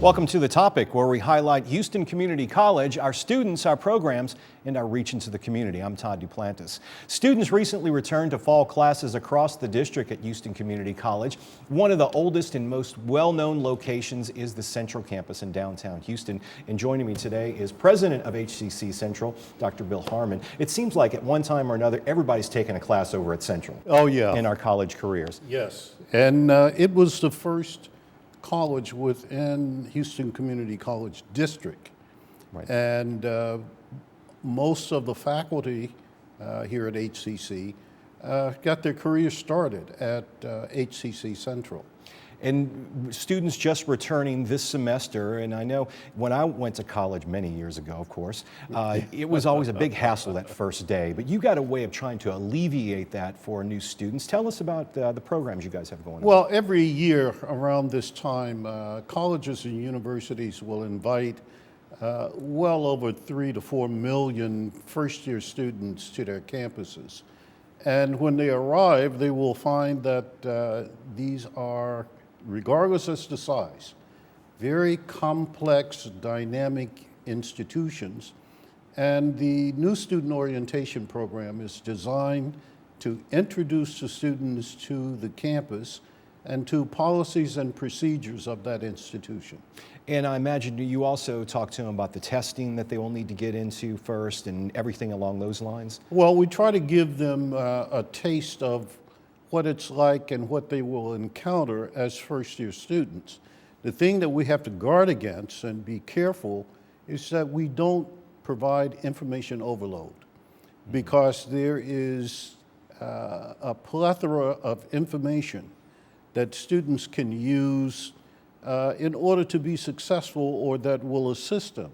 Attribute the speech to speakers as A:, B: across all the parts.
A: Welcome to The Topic, where we highlight Houston Community College, our students, our programs, and our reach into the community. I'm Todd Duplantis. Students recently returned to fall classes across the district at Houston Community College. One of the oldest and most well-known locations is the Central Campus in downtown Houston. And joining me today is President of HCC Central, Dr. Bill Harmon. It seems like at one time or another, everybody's taken a class over at Central.
B: Oh, yeah.
A: In our college careers.
B: Yes. And it was the first college within Houston Community College District.
A: Right.
B: And most of the faculty here at HCC got their careers started at HCC Central.
A: And students just returning this semester, and I know when I went to college many years ago, of course, it was always a big hassle that first day, but you got a way of trying to alleviate that for new students. Tell us about the programs you guys have going on.
B: Well, every year around this time, colleges and universities will invite well over 3 to 4 million first-year students to their campuses. And when they arrive, they will find that these are, regardless as to size, very complex, dynamic institutions. And the new student orientation program is designed to introduce the students to the campus and to policies and procedures of that institution.
A: And I imagine you also talk to them about the testing that they will need to get into first and everything along those lines?
B: Well, we try to give them a taste of what it's like and what they will encounter as first-year students. The thing that we have to guard against and be careful is that we don't provide information overload, because there is a plethora of information that students can use in order to be successful, or that will assist them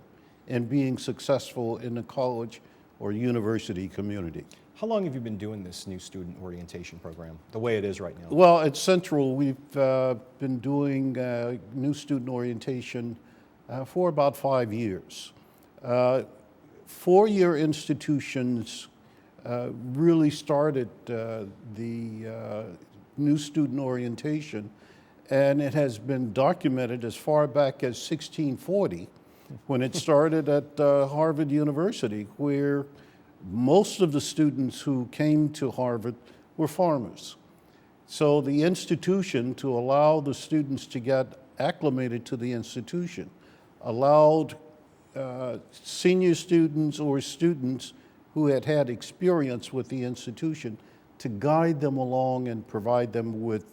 B: in being successful in the college or university community.
A: How long have you been doing this new student orientation program, the way it is right now?
B: Well, at Central, we've been doing new student orientation for about 5 years. Four-year institutions really started the new student orientation, and it has been documented as far back as 1640, when it started at Harvard University, where most of the students who came to Harvard were farmers. So the institution, to allow the students to get acclimated to the institution, allowed senior students or students who had had experience with the institution to guide them along and provide them with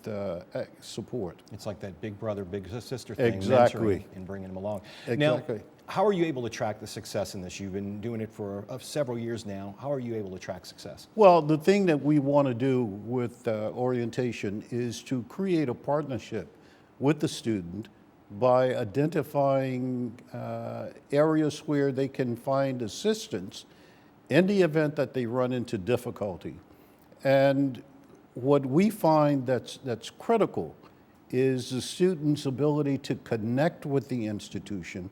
B: support.
A: It's like that big brother, big sister thing,
B: Exactly.
A: mentoring and bringing them along.
B: Exactly.
A: Now, how are you able to track the success in this? You've been doing it for several years now. How are you able to track success?
B: Well, the thing that we want to do with orientation is to create a partnership with the student by identifying areas where they can find assistance in the event that they run into difficulty. And what we find that's critical is the student's ability to connect with the institution,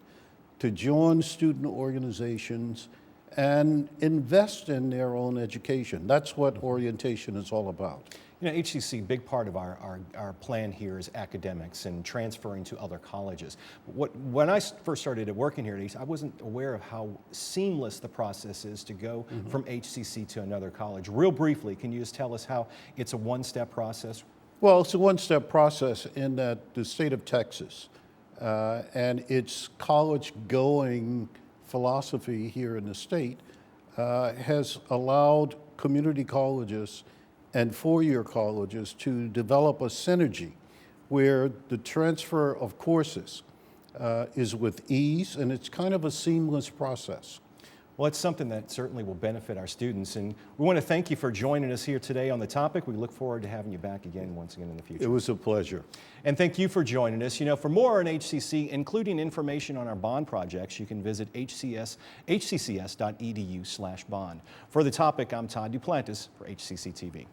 B: to join student organizations, and invest in their own education. That's what orientation is all about.
A: You know, HCC, big part of our plan here is academics and transferring to other colleges. When I first started working here at HCC, I wasn't aware of how seamless the process is to go from HCC to another college. Real briefly, can you just tell us how it's a one-step process?
B: Well, it's a one-step process in that the state of Texas and its college-going philosophy here in the state has allowed community colleges and four-year colleges to develop a synergy where the transfer of courses is with ease, and it's kind of a seamless process.
A: Well, it's something that certainly will benefit our students, and we want to thank you for joining us here today on The Topic. We look forward to having you back again once again in the future.
B: It was a pleasure.
A: And thank you for joining us. You know, for more on HCC, including information on our bond projects, you can visit hccs.edu/bond. For The Topic, I'm Todd Duplantis for HCC TV.